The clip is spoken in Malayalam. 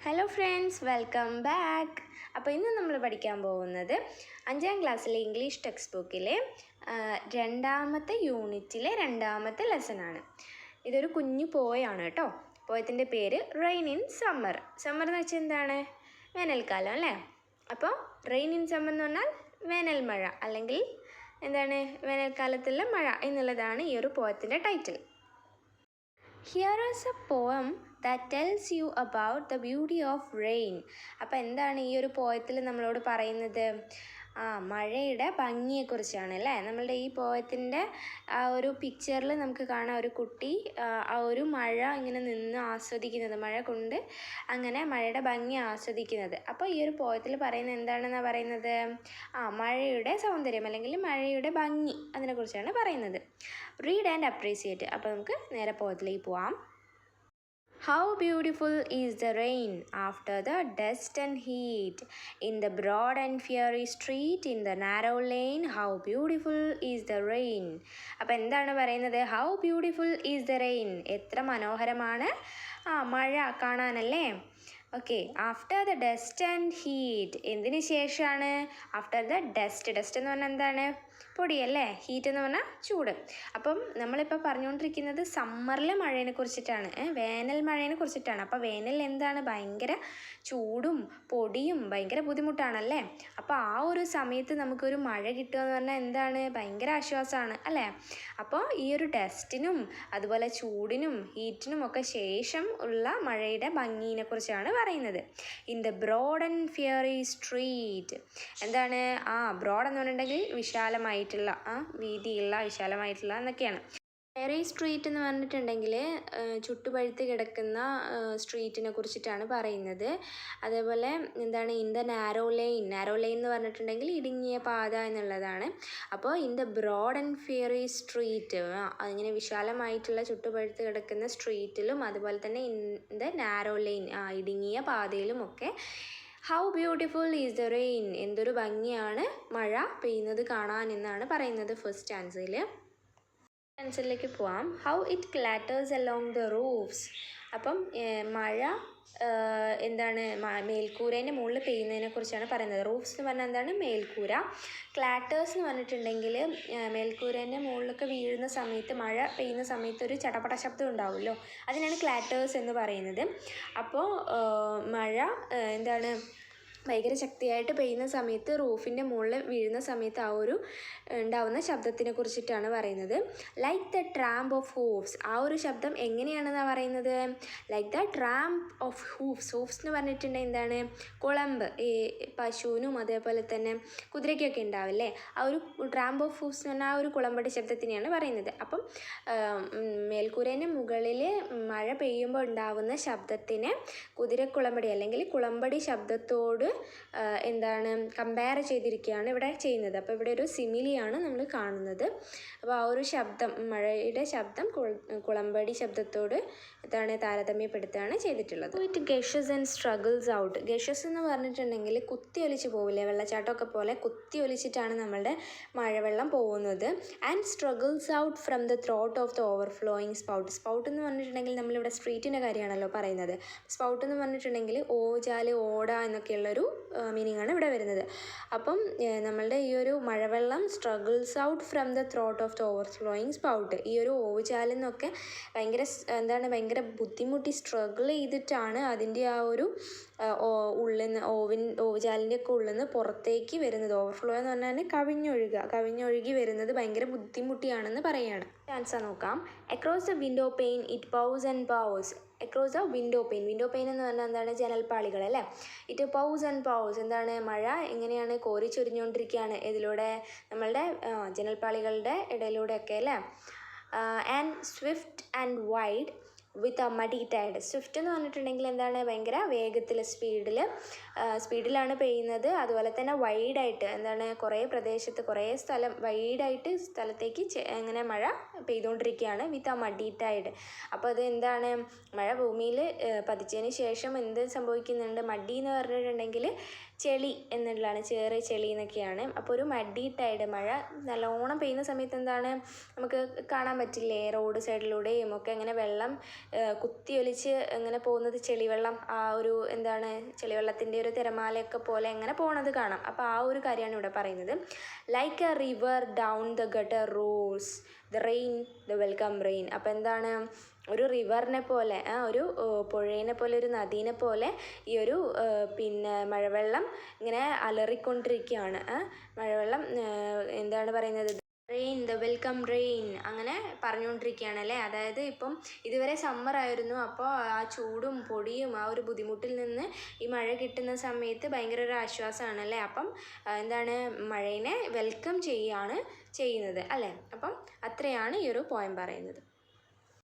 Hello friends, welcome back. അപ്പോൾ ഇന്ന് നമ്മൾ പഠിക്കാൻ പോകുന്നത് 5ാം ക്ലാസ്സിലെ ഇംഗ്ലീഷ് ടെക്സ്റ്റ് ബുക്കിലെ 2ാമത്തെ യൂണിറ്റിലെ 2ാമത്തെ ലെസണാണ്. ഇതൊരു കുഞ്ഞു പോയാണ് കേട്ടോ. പോയത്തിൻ്റെ പേര് റെയിൻ ഇൻ സമ്മർ. സമ്മർ എന്ന് വെച്ചാൽ എന്താണ്? വേനൽക്കാലം അല്ലേ? അപ്പോൾ റെയിൻ ഇൻ സമ്മർ എന്ന് പറഞ്ഞാൽ വേനൽ മഴ, അല്ലെങ്കിൽ എന്താണ്, വേനൽക്കാലത്തുള്ള മഴ എന്നുള്ളതാണ് ഈ ഒരു പോയത്തിൻ്റെ title. Here is a poem that tells you about the beauty of rain. അപ്പോൾ എന്താണ് ഈ ഒരു പോയത്തിൽ നമ്മളോട് പറയുന്നത്? മഴയുടെ ഭംഗിയെക്കുറിച്ചാണ് അല്ലേ? നമ്മളുടെ ഈ പോയത്തിൻ്റെ ആ ഒരു പിക്ചറിൽ നമുക്ക് കാണാം ഒരു കുട്ടി ആ ഒരു മഴ ഇങ്ങനെ നിന്ന് ആസ്വദിക്കുന്നത്, മഴ കൊണ്ട് അങ്ങനെ മഴയുടെ ഭംഗി ആസ്വദിക്കുന്നത്. അപ്പോൾ ഈ ഒരു പോയത്തിൽ പറയുന്നത് എന്താണെന്നാണ് പറയുന്നത്? മഴയുടെ സൗന്ദര്യം അല്ലെങ്കിൽ മഴയുടെ ഭംഗി, അതിനെക്കുറിച്ചാണ് പറയുന്നത്. Read and appreciate. അപ്പോൾ നമുക്ക് നേരെ പോയത്തിലേക്ക് പോവാം. How beautiful is the rain after the dust and heat, in the broad and fiery street, in the narrow lane, how beautiful is the rain. അപ്പോൾ എന്താണ് പറയുന്നത്? How beautiful is the rain. എത്ര മനോഹരമാണ് മഴ കാണാനല്ലേ? Okay, after the dust and heat. എന്തിന് ശേഷമാണ്? After the dust. ഡസ്റ്റ് എന്ന് പറഞ്ഞാൽ എന്താണ്? പൊടിയല്ലേ? ഹീറ്റ് എന്ന് പറഞ്ഞാൽ ചൂട്. അപ്പം നമ്മളിപ്പോൾ പറഞ്ഞുകൊണ്ടിരിക്കുന്നത് സമ്മറിലെ മഴയെ കുറിച്ചിട്ടാണ്, വേനൽ മഴയെ കുറിച്ചിട്ടാണ്. അപ്പോൾ വേനൽ എന്താണ്? ഭയങ്കര ചൂടും പൊടിയും ഭയങ്കര ബുദ്ധിമുട്ടാണല്ലേ? അപ്പോൾ ആ ഒരു സമയത്ത് നമുക്കൊരു മഴ കിട്ടുക എന്ന് പറഞ്ഞാൽ എന്താണ്? ഭയങ്കര ആശ്വാസമാണ് അല്ലേ? അപ്പോൾ ഈ ഒരു ഡസ്റ്റിനും അതുപോലെ ചൂടിനും ഹീറ്റിനും ഒക്കെ ശേഷം ഉള്ള മഴയുടെ ഭംഗിയെ കുറിച്ചാണ് പറയുന്നത്. In the broad and fiery street. എന്താണ്? ബ്രോഡ് എന്ന് പറഞ്ഞിട്ടുണ്ടെങ്കിൽ വിശാലമായിട്ടുള്ള, വീതിയുള്ള, വിശാലമായിട്ടുള്ള എന്നൊക്കെയാണ്. ഫെയറി സ്ട്രീറ്റ് എന്ന് പറഞ്ഞിട്ടുണ്ടെങ്കിൽ ചുട്ടുപഴുത്ത് കിടക്കുന്ന സ്ട്രീറ്റിനെ കുറിച്ചിട്ടാണ് പറയുന്നത്. അതേപോലെ എന്താണ്? In the narrow lane. Narrow lane എന്ന് പറഞ്ഞിട്ടുണ്ടെങ്കിൽ ഇടുങ്ങിയ പാത എന്നുള്ളതാണ്. അപ്പോൾ in the broad and fiery street, അതിങ്ങനെ വിശാലമായിട്ടുള്ള ചുട്ടുപഴുത്ത് കിടക്കുന്ന സ്ട്രീറ്റിലും അതുപോലെ തന്നെ ഇൻ ദ നാരോ ലൈൻ, ഇടുങ്ങിയ പാതയിലുമൊക്കെ how beautiful is the rain. എന്തൊരു ഭംഗിയാണ് മഴ പെയ്യുന്നത് കാണാൻ എന്നാണ് പറയുന്നത് ഫസ്റ്റ് ആൻസറിൽ. ആൻസറിലേക്ക് പോവാം. How it clatters along the roofs. അപ്പം മഴ എന്താണ്? മേൽക്കൂരേൻ്റെ മുകളിൽ പെയ്യുന്നതിനെ കുറിച്ചാണ് പറയുന്നത്. റൂഫ്സ് എന്ന് പറഞ്ഞാൽ എന്താണ്? മേൽക്കൂര. ക്ലാറ്റേഴ്സ് എന്ന് പറഞ്ഞിട്ടുണ്ടെങ്കിൽ മേൽക്കൂരേൻ്റെ മുകളിലൊക്കെ വീഴുന്ന സമയത്ത്, മഴ പെയ്യുന്ന സമയത്ത് ഒരു ചടപട ശബ്ദം ഉണ്ടാവുമല്ലോ, അതിനാണ് ക്ലാറ്റേഴ്സ് എന്ന് പറയുന്നത്. അപ്പോൾ മഴ എന്താണ്? ഭയങ്കര ശക്തിയായിട്ട് പെയ്യുന്ന സമയത്ത്, റൂഫിൻ്റെ മുകളിൽ വീഴുന്ന സമയത്ത് ആ ഒരു ഉണ്ടാവുന്ന ശബ്ദത്തിനെ കുറിച്ചിട്ടാണ് പറയുന്നത്. Like the tramp of hoofs. ആ ഒരു ശബ്ദം എങ്ങനെയാണെന്നാണ് പറയുന്നത്? Like the tramp of hoofs. Hoofs എന്ന് പറഞ്ഞിട്ടുണ്ടെങ്കിൽ എന്താണ്? കുളമ്പ്. ഈ പശുവിനും അതേപോലെ തന്നെ കുതിരയ്ക്കൊക്കെ ഉണ്ടാവില്ലേ, ആ ഒരു ട്രാമ്പ് ഓഫ് ഹൂഫ്സ് എന്ന് പറഞ്ഞാൽ ആ ഒരു കുളമ്പടി ശബ്ദത്തിനെയാണ് പറയുന്നത്. അപ്പം മേൽക്കൂരേൻ്റെ മുകളിൽ മഴ പെയ്യുമ്പോൾ ഉണ്ടാവുന്ന ശബ്ദത്തിന് കുതിരക്കുളമ്പടി അല്ലെങ്കിൽ കുളമ്പടി ശബ്ദത്തോട് എന്താണ്? കമ്പയർ ചെയ്തിരിക്കുകയാണ് ഇവിടെ ചെയ്യുന്നത്. അപ്പോൾ ഇവിടെ ഒരു സിമിലിയാണ് നമ്മൾ കാണുന്നത്. അപ്പോൾ ആ ഒരു ശബ്ദം, മഴയുടെ ശബ്ദം കുളമ്പടി ശബ്ദത്തോട് എന്താണ്? താരതമ്യപ്പെടുത്തുകയാണ് ചെയ്തിട്ടുള്ളത്. It gushes and struggles out. Gushes എന്ന് പറഞ്ഞിട്ടുണ്ടെങ്കിൽ കുത്തി ഒലിച്ച് പോവില്ലേ, വെള്ളച്ചാട്ടമൊക്കെ പോലെ കുത്തി ഒലിച്ചിട്ടാണ് നമ്മളുടെ മഴവെള്ളം പോകുന്നത്. And struggles out from the throat of the overflowing spout. Spout എന്ന് പറഞ്ഞിട്ടുണ്ടെങ്കിൽ നമ്മളിവിടെ സ്ട്രീറ്റിൻ്റെ കാര്യമാണല്ലോ പറയുന്നത്. സ്പൗട്ട് എന്ന് പറഞ്ഞിട്ടുണ്ടെങ്കിൽ ഓജാല്, ഓട എന്നൊക്കെയുള്ളൊരു മീനിങ് ആണ് ഇവിടെ വരുന്നത്. അപ്പം നമ്മളുടെ ഈ ഒരു മഴവെള്ളം struggles out from the throat of the overflowing spout, ഈ ഒരു ഓവുചാലിൽ നിന്നൊക്കെ ഭയങ്കര എന്താണ്? ഭയങ്കര ബുദ്ധിമുട്ടി സ്ട്രഗിൾ ചെയ്തിട്ടാണ് അതിൻ്റെ ആ ഒരു ഉള്ളിൽ നിന്ന്, ഓവുചാലിൻ്റെ ഒക്കെ ഉള്ളിൽ നിന്ന് പുറത്തേക്ക് വരുന്നത്. ഓവർഫ്ലോ എന്ന് പറഞ്ഞാൽ കവിഞ്ഞൊഴുകി വരുന്നത് ഭയങ്കര ബുദ്ധിമുട്ടിയാണെന്ന് പറയുകയാണ്. ആൻസർ നോക്കാം. Across the window pain it pause and pause. Across the window pain. Window pain എന്ന് പറഞ്ഞാൽ എന്താണ്? ജനൽപ്പാളികൾ അല്ലേ? It pause and pause. എന്താണ്? മഴ എങ്ങനെയാണ്? കോരി ചൊരിഞ്ഞുകൊണ്ടിരിക്കുകയാണ് ഇതിലൂടെ, നമ്മളുടെ ജനൽപ്പാളികളുടെ ഇടയിലൂടെയൊക്കെ അല്ലേ? And swift and wide with a muddy tide. Swift എന്ന് പറഞ്ഞിട്ടുണ്ടെങ്കിൽ എന്താണ്? ഭയങ്കര വേഗത്തിൽ, സ്പീഡിലാണ് പെയ്യുന്നത്. അതുപോലെ തന്നെ വൈഡായിട്ട്, എന്താണ്? കുറേ പ്രദേശത്ത്, കുറേ സ്ഥലം വൈഡായിട്ട് സ്ഥലത്തേക്ക് അങ്ങനെ മഴ പെയ്തുകൊണ്ടിരിക്കുകയാണ്. വിത്ത് എ മഡി ടൈഡ്. അപ്പോൾ അത് എന്താണ്? മഴ ഭൂമിയിൽ പതിച്ചതിന് ശേഷം എന്ത് സംഭവിക്കുന്നുണ്ട്? മഡി എന്ന് പറഞ്ഞിട്ടുണ്ടെങ്കിൽ ചെളി എന്നുള്ളതാണ്, ചേറ് ചെളി എന്നൊക്കെയാണ്. അപ്പോൾ ഒരു മഡി ടൈഡ്, മഴ നല്ലോണം പെയ്യുന്ന സമയത്ത് എന്താണ് നമുക്ക് കാണാൻ പറ്റില്ലേ, റോഡ് സൈഡിലൂടെയും ഒക്കെ ഇങ്ങനെ വെള്ളം കുത്തിയൊലിച്ച് ഇങ്ങനെ പോകുന്നത്, ചെളിവെള്ളം, ആ ഒരു എന്താണ് ചെളിവെള്ളത്തിൻ്റെ ഒരു തിരമാലയൊക്കെ പോലെ എങ്ങനെ പോകണത് കാണാം. അപ്പോൾ ആ ഒരു കാര്യമാണ് ഇവിടെ പറയുന്നത്. Like a river down the gutter rolls the rain the welcome rain. അപ്പോൾ എന്താണ്, ഒരു റിവറിനെ പോലെ, ഒരു പുഴയിനെ പോലെ, ഒരു നദീനെ പോലെ ഈ ഒരു പിന്നെ മഴവെള്ളം ഇങ്ങനെ അലറിക്കൊണ്ടിരിക്കുകയാണ്. മഴവെള്ളം എന്താണ് പറയുന്നത്, റെയിൻ ദ വെൽക്കം റെയിൻ അങ്ങനെ പറഞ്ഞുകൊണ്ടിരിക്കുകയാണ് അല്ലേ. അതായത് ഇപ്പം ഇതുവരെ സമ്മർ ആയിരുന്നു, അപ്പോൾ ആ ചൂടും പൊടിയും ആ ഒരു ബുദ്ധിമുട്ടിൽ നിന്ന് ഈ മഴ കിട്ടുന്ന സമയത്ത് ഭയങ്കര ഒരു ആശ്വാസമാണ് അല്ലേ. അപ്പം എന്താണ്, മഴേനെ വെൽക്കം ചെയ്യുന്നത് അല്ലേ. അപ്പം അത്രയാണ് ഈ ഒരു പോയം പറയുന്നത്.